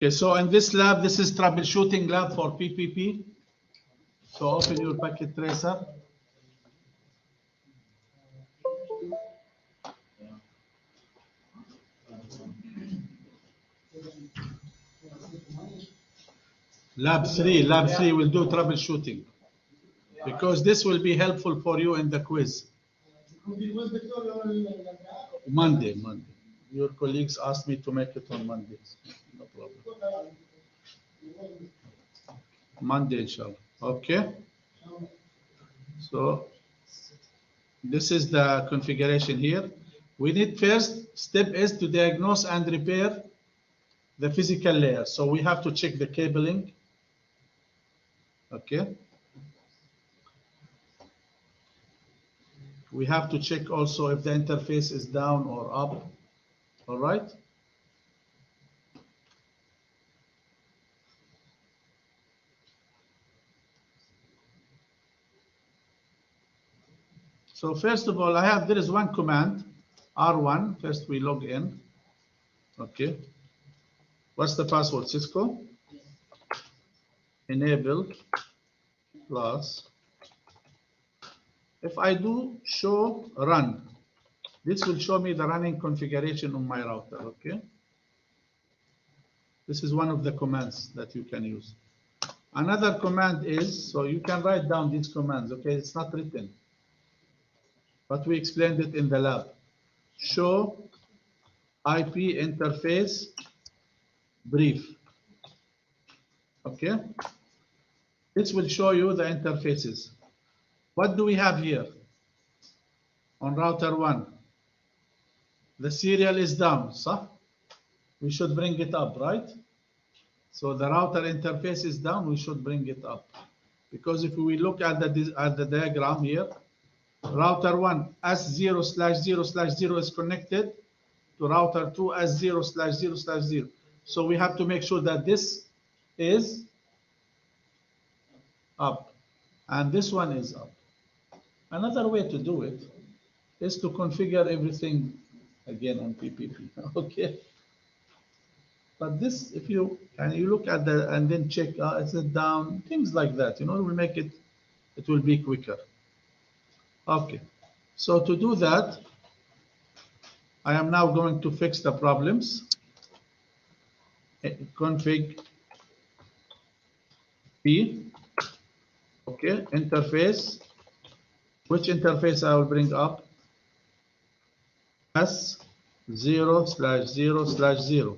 Okay, so in this lab, this is troubleshooting lab for PPP. So open your packet tracer. Lab 3 will do troubleshooting because this will be helpful for you in the quiz. Monday. Your colleagues asked me to make it on Mondays. No problem. Monday, inshallah. Okay. So this is the configuration here. We need first step is to diagnose and repair the physical layer. So we have to check the cabling. Okay. We have to check also if the interface is down or up. All right. So first of all, there is one command, R1. First we log in. Okay. What's the password, Cisco? Enable plus. If I do show run, this will show me the running configuration on my router. Okay. This is one of the commands that you can use. Another command is, so you can write down these commands. Okay, it's not written, but we explained it in the lab. Show IP interface brief. Okay. This will show you the interfaces. What do we have here? On router 1, the serial is down, so we should bring it up, right? So the router interface is down, we should bring it up. Because if we look at the diagram here, router 1 S0/0/0 is connected to router 2 S0/0/0. So we have to make sure that this is up and this one is up. Another way to do it is to configure everything again on PPP. Okay. But this, if you look at and then check, is it down? Things like that, it will make it will be quicker. Okay. So to do that, I am now going to fix the problems. Config P. Okay. Interface. Which interface I will bring up? S0/0/0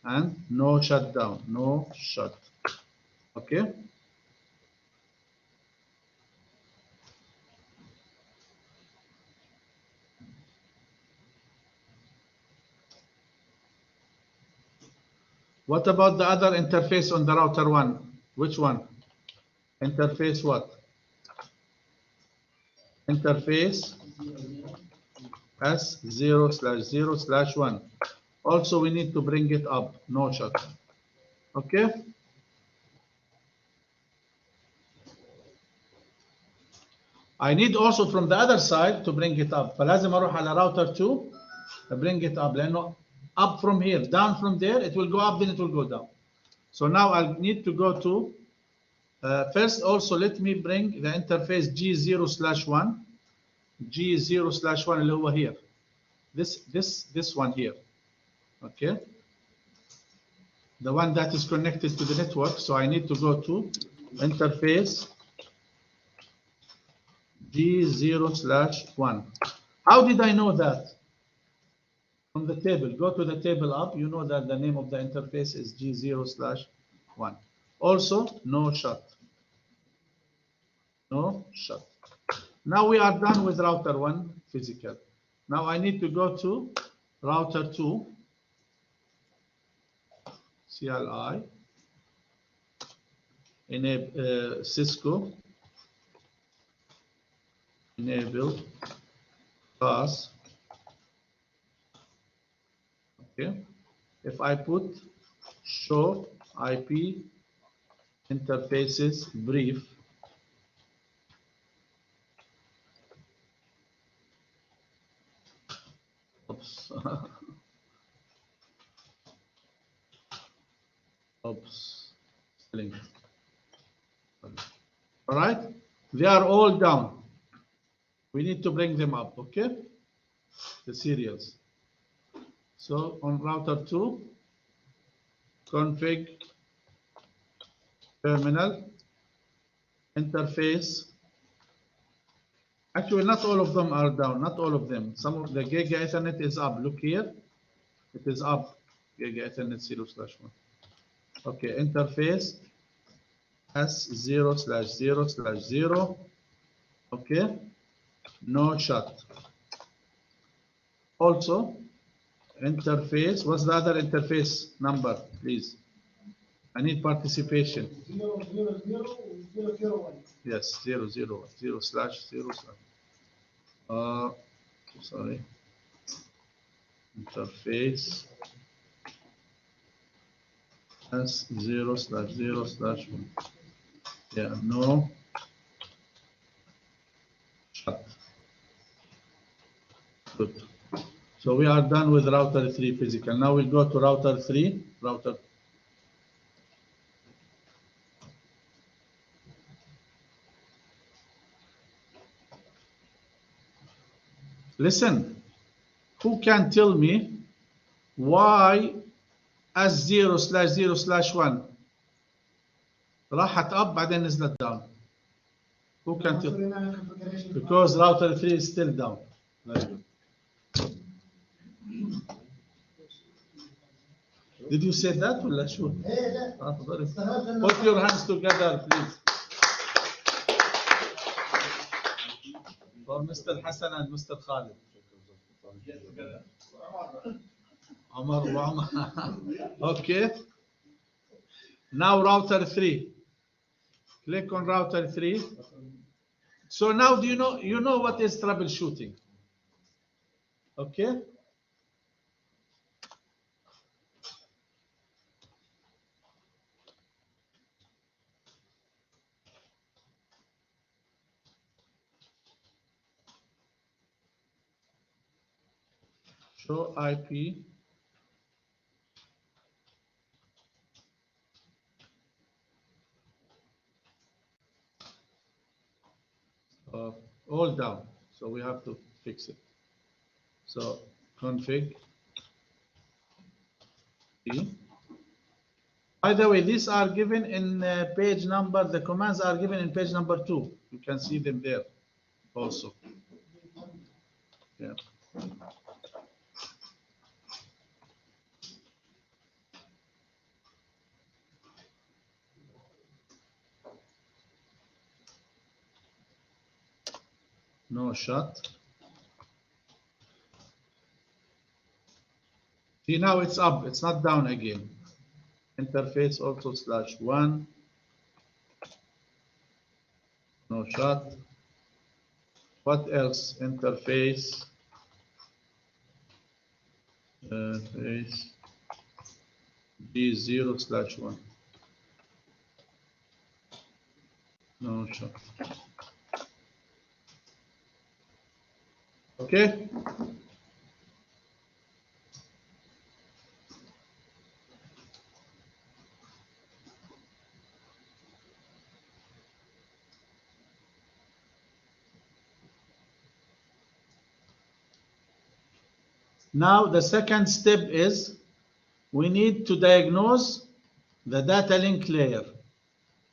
and no shutdown, no shut. Okay. What about the other interface on the router 1? Which one? Interface what? Interface S0/0/1. Also, we need to bring it up, no shut. Okay. I need also from the other side to bring it up. فلازم أروح على router 2 bring it up. لأنه up from here, down from there, it will go up, then it will go down. So now I need to go to first. Also, let me bring the interface G0/1. G0/1 اللي هو here. This one here. Okay. The one that is connected to the network. So I need to go to interface G0/1. How did I know that? From the table. Go to the table up. You know that the name of the interface is G0/1. Also, no shut. No shut. Now we are done with router 1 physical. Now I need to go to router 2. CLI. Enable Cisco. Enable pass. Okay. If I put show IP interfaces brief, oops. Oops. All right, they are all down. We need to bring them up, okay? The serials. So on router 2, config terminal interface. Actually, not all of them are down, not all of them. Some of the Giga Ethernet is up. Look here, it is up. Giga Ethernet 0/1. Okay, interface S0/0/0. Okay, no shut. Also, interface, what's the other interface number, please? I need participation. 00001. Yes, 0/0. Sorry. Interface S0/0/1. Yeah, no shut. Good. So we are done with router 3 physical. Now we'll go to router 3. Listen, who can tell me why S0/0/1 راحت up بعدين نزلت down? Who can tell? Because router 3 is still down. Very good. Did you say that ولا شو؟ Put your hands together, please. For Mr. Hassan and Mr. Khalid. Omar. Okay. Now router 3. Click on router 3. So now do you know what is troubleshooting? Okay. Show IP. All down. So we have to fix it. So config. By the way, these are given in page number, the commands are given in page number 2. You can see them there also. Yeah. No shut. See, now it's up, it's not down again. Interface also /1. No shut. What else? Interface. Face G0/1. No shut. Okay. Now the second step is we need to diagnose the data link layer.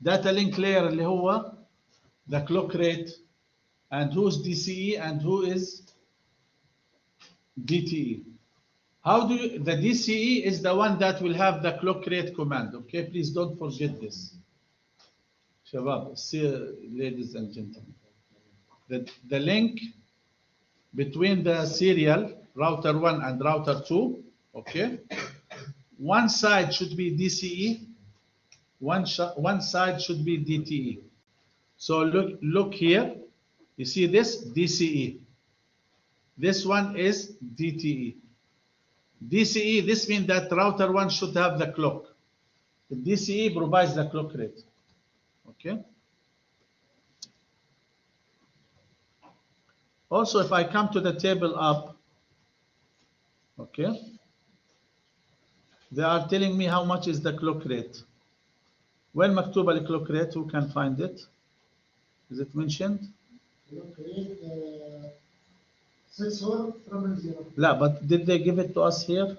Data link layer اللي هو the clock rate and who's DCE and who is DTE. How do you, the DCE is the one that will have the clock rate command. Okay, please don't forget this. Shabab, ladies and gentlemen. The link between the serial router 1 and router 2, okay? One side should be DCE, one side should be DTE. So look here, you see this DCE. This one is DTE. DCE, this means that router 1 should have the clock. The DCE provides the clock rate. Okay. Also, if I come to the table up, okay, They are telling me how much is the clock rate. When مكتوب الclock rate, who can find it? Is it mentioned? Clock rate 64000. لا, but did they give it to us here?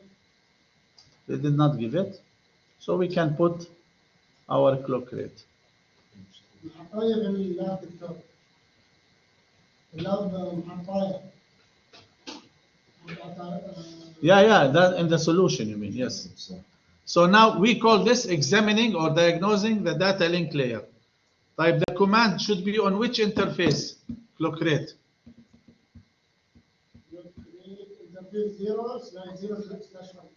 They did not give it. So we can put our clock rate. محطاية باللاب دكتور. اللاب محطاية. Yeah, that in the solution you mean, yes. So now we call this examining or diagnosing the data link layer. Type the command should be on which interface? Clock rate. Interface 0/0/1.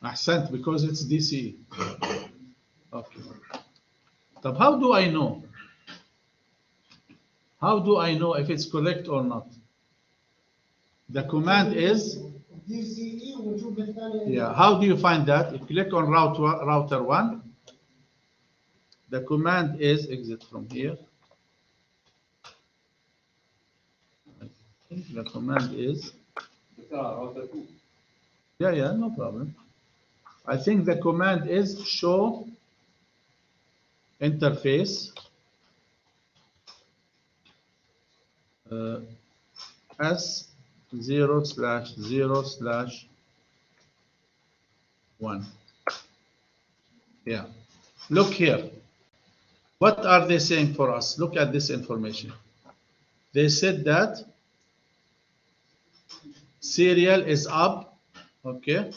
أحسنت, because it's DCE. Okay. طب how do I know? How do I know if it's correct or not? The command is, DCE ونشوف الثاني. yeah, how do you find that? If you click on router 1, the command is exit from here. The command is, yeah, no problem. I think the command is show interface S0/0/1. Yeah. Look here. What are they saying for us? Look at this information. They said that serial is up. Okay.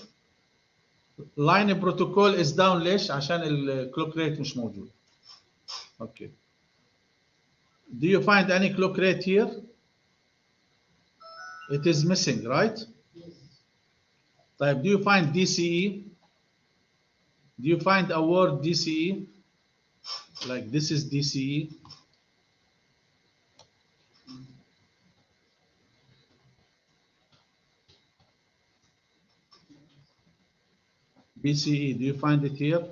Line protocol is down. ليش؟ عشان الclock rate مش موجود. Okay. Do you find any clock rate here? It is missing, right? Yes. Type, do you find DCE? Do you find a word DCE? Like this is DCE. DCE, do you find it here?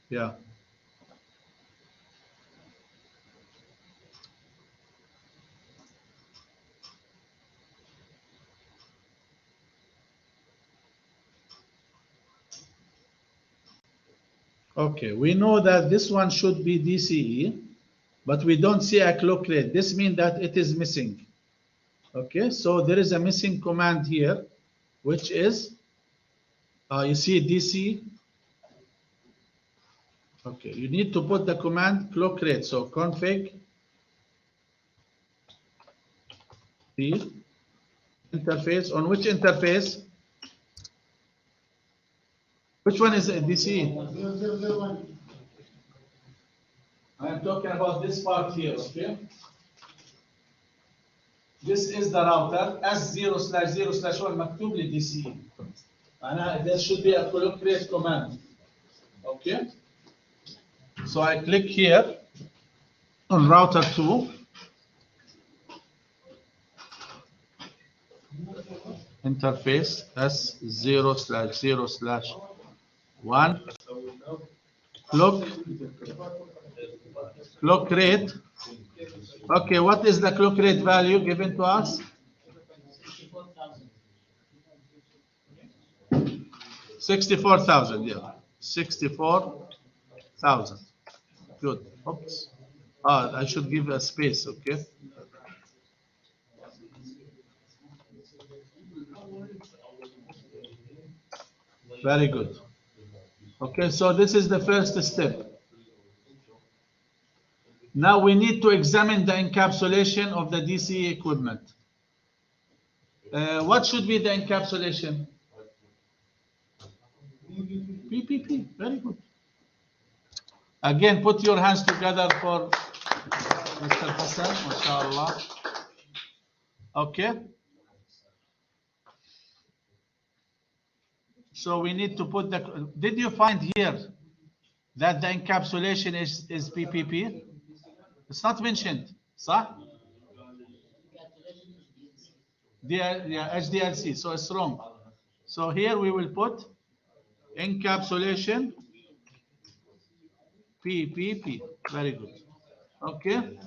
Yeah. Okay, we know that this one should be DCE, but we don't see a clock rate. This means that it is missing. Okay, so there is a missing command here, which is, you see DC. Okay, you need to put the command clock rate. So config the interface. On which interface? Which one is it? DC? 0001. I am talking about this part here, okay? This is the router S0/0/1 مكتوب لي DCE. معناها there should be a clock rate command. Okay? So I click here on router 2. Interface S0/0/1. Clock rate. Okay, what is the clock rate value given to us? 64,000, yeah. 64,000. Good. Oops. I should give a space, okay? Very good. Okay, so this is the first step. Now we need to examine the encapsulation of the DCE equipment. What should be the encapsulation? PPP. Very good. Again, put your hands together for Mr. Hassan, mashallah. Okay. So we need to put the, did you find here that the encapsulation is PPP? It's not mentioned, صح? Yeah, HDLC, so it's wrong. So here we will put encapsulation PPP. Very good. Okay.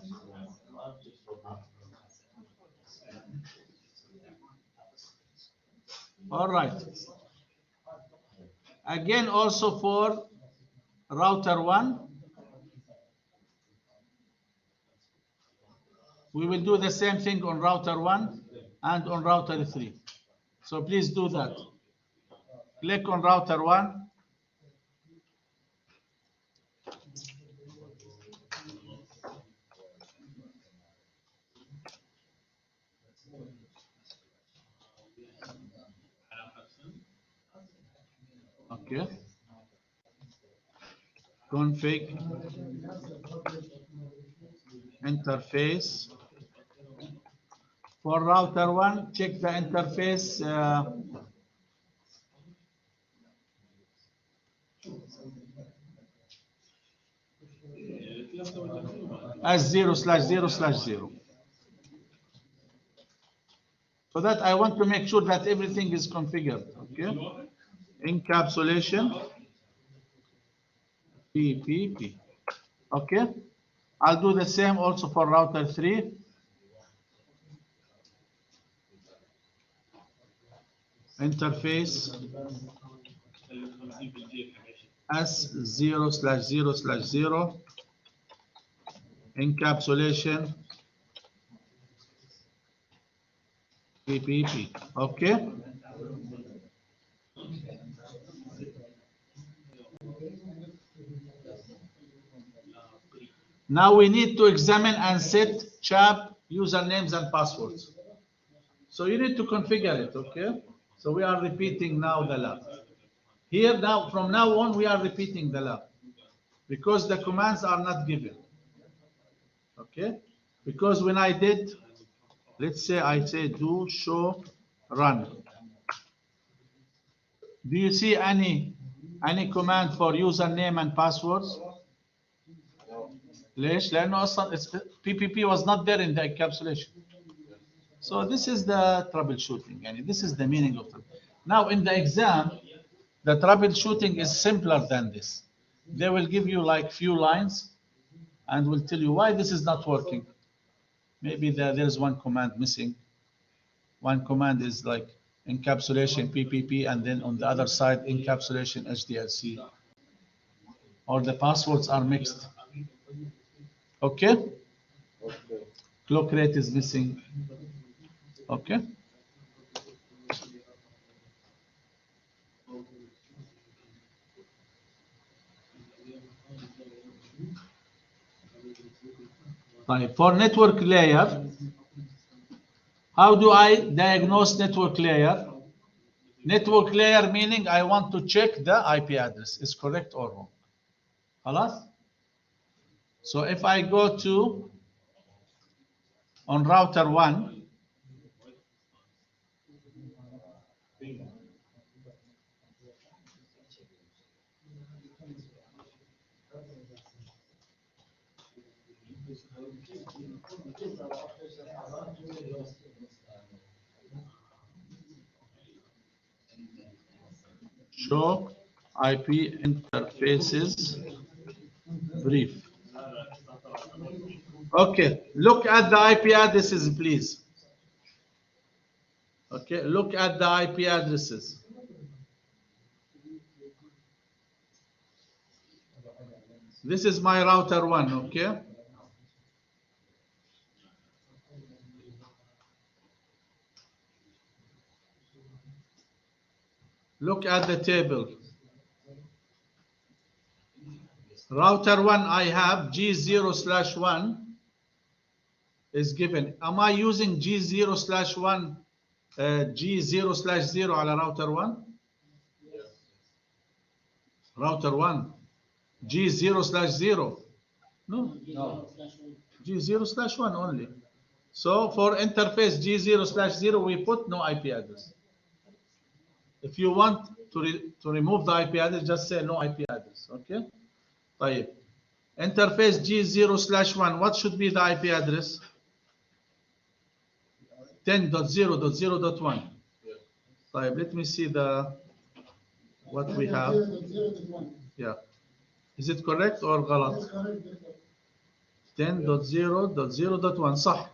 All right. Again, also for router 1, we will do the same thing on router 1 and on router 3. So please do that. Click on router 1. Okay. Config interface. For router 1, check the interface as 0/0/0. So that I want to make sure that everything is configured. Okay. Encapsulation PPP. Okay. I'll do the same also for router 3. Interface S0/0/0. Encapsulation PPP. Okay. Now we need to examine and set CHAP usernames and passwords. So you need to configure it, okay? So we are repeating now the lab. Here now, from now on, we are repeating the lab because the commands are not given, okay? Because when I did, let's say I say do show run. Do you see any command for username and passwords? ليش؟ لأنه أصلا PPP was not there in the encapsulation. So this is the troubleshooting, and this is the meaning of it. Now in the exam, the troubleshooting is simpler than this. They will give you like few lines and will tell you why this is not working. Maybe there's one command missing. One command is like encapsulation PPP, and then on the other side encapsulation HDLC, or the passwords are mixed. Okay? Clock rate is missing. Okay? For network layer, how do I diagnose network layer? Network layer meaning I want to check the IP address is correct or wrong. خلاص? So if I go to on router 1, show IP interfaces brief. Okay, look at the IP addresses, please. Okay, look at the IP addresses. This is my router 1, okay? Look at the table. Router 1, I have G0/1 is given. Am I using G0/1, G0/0 على router 1? Yes. Router 1, G0/0. No. G0/1 only. So for interface G0/0, we put no IP address. If you want to remove the IP address, just say no IP address, okay? طيب. Interface G0/1, what should be the IP address? 10.0.0.1. طيب, let me see what we have. Yeah. Is it correct or غلط? 10.0.0.1 صح.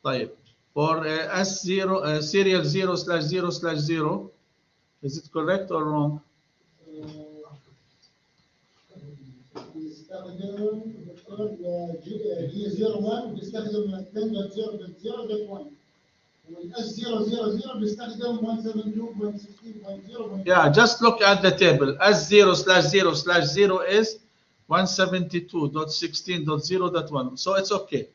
طيب. For S0 serial 0/0/0, Is it correct or wrong? بيستخدم دكتور G01 بيستخدم 10.0.0.1 والS000 بيستخدم 172.16.0. Yeah, just look at the table. S0/0/0 is 172.16.0.1. So it's okay.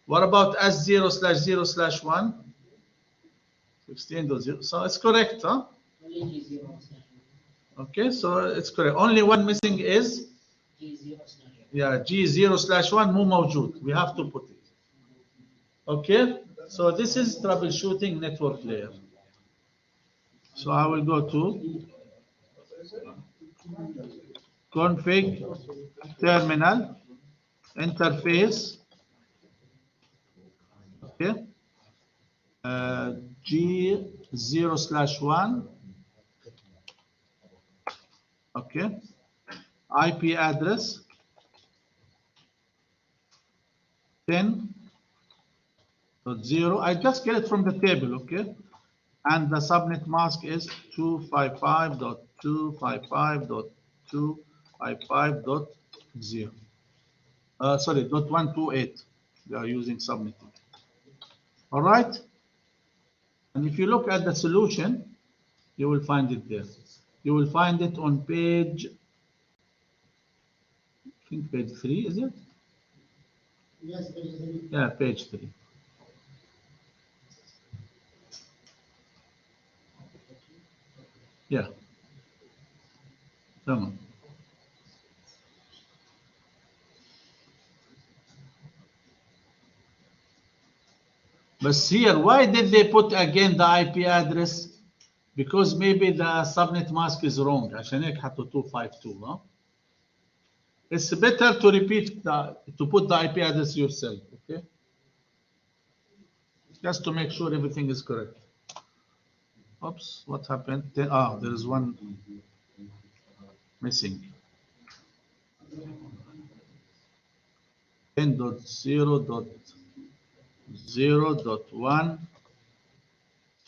What about S0/0/1? 16.0. So it's correct, huh? Okay, so it's correct. Only one missing is yeah, G0/1 مو موجود. We have to put it. Okay, so this is troubleshooting network layer. So I will go to config terminal interface. Okay, G0/1. Okay, IP address 10.0. I just get it from the table. Okay, and the subnet mask is 255.255.255.0. Sorry, .128. We are using subnetting. All right. And if you look at the solution, you will find it there. You will find it on page, I think page 3, is it? Yes, page 3. Yeah, page 3. Yeah. Come on. But here, why did they put again the IP address? Because maybe the subnet mask is wrong. عشان هيك حطوا 252, huh? It's better to repeat to put the IP address yourself, okay? Just to make sure everything is correct. Oops, what happened? There is one missing. 10.0.0.1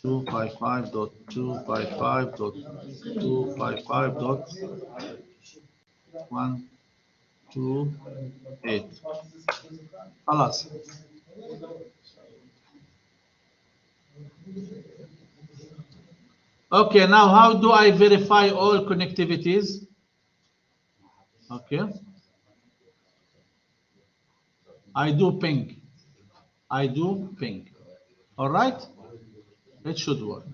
255.255.128. خلاص. Okay, now how do I verify all connectivities? Okay. I do ping. All right? It should work.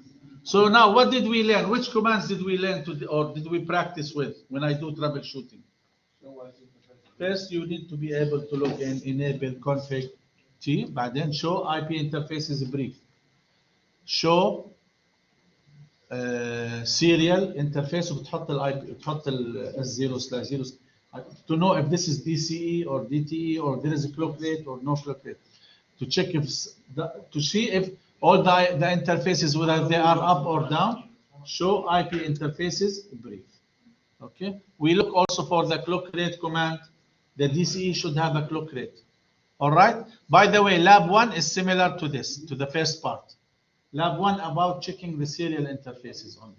So now what did we learn? Which commands did we learn or did we practice with when I do troubleshooting? First, you need to be able to log in, enable config T, بعدين show IP interfaces brief. Show serial interface وبتحط الاي بتحط S0/0 to know if this is DCE or DTE or there is a clock rate or no clock rate. To check if to see if all the interfaces, whether they are up or down, show IP interfaces brief. Okay. We look also for the clock rate command. The DCE should have a clock rate. All right. By the way, lab 1 is similar to this, to the first part. Lab 1 about checking the serial interfaces on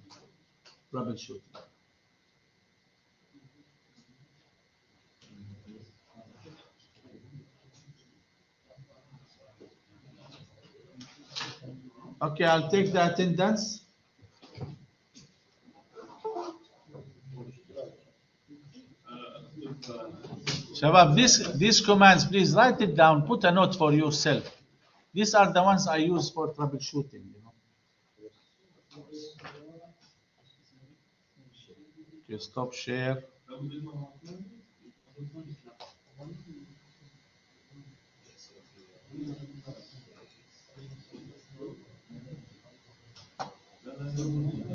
troubleshooting. Okay, I'll take the attendance. Shabab, these commands, please write it down. Put a note for yourself. These are the ones I use for troubleshooting. Okay, stop share.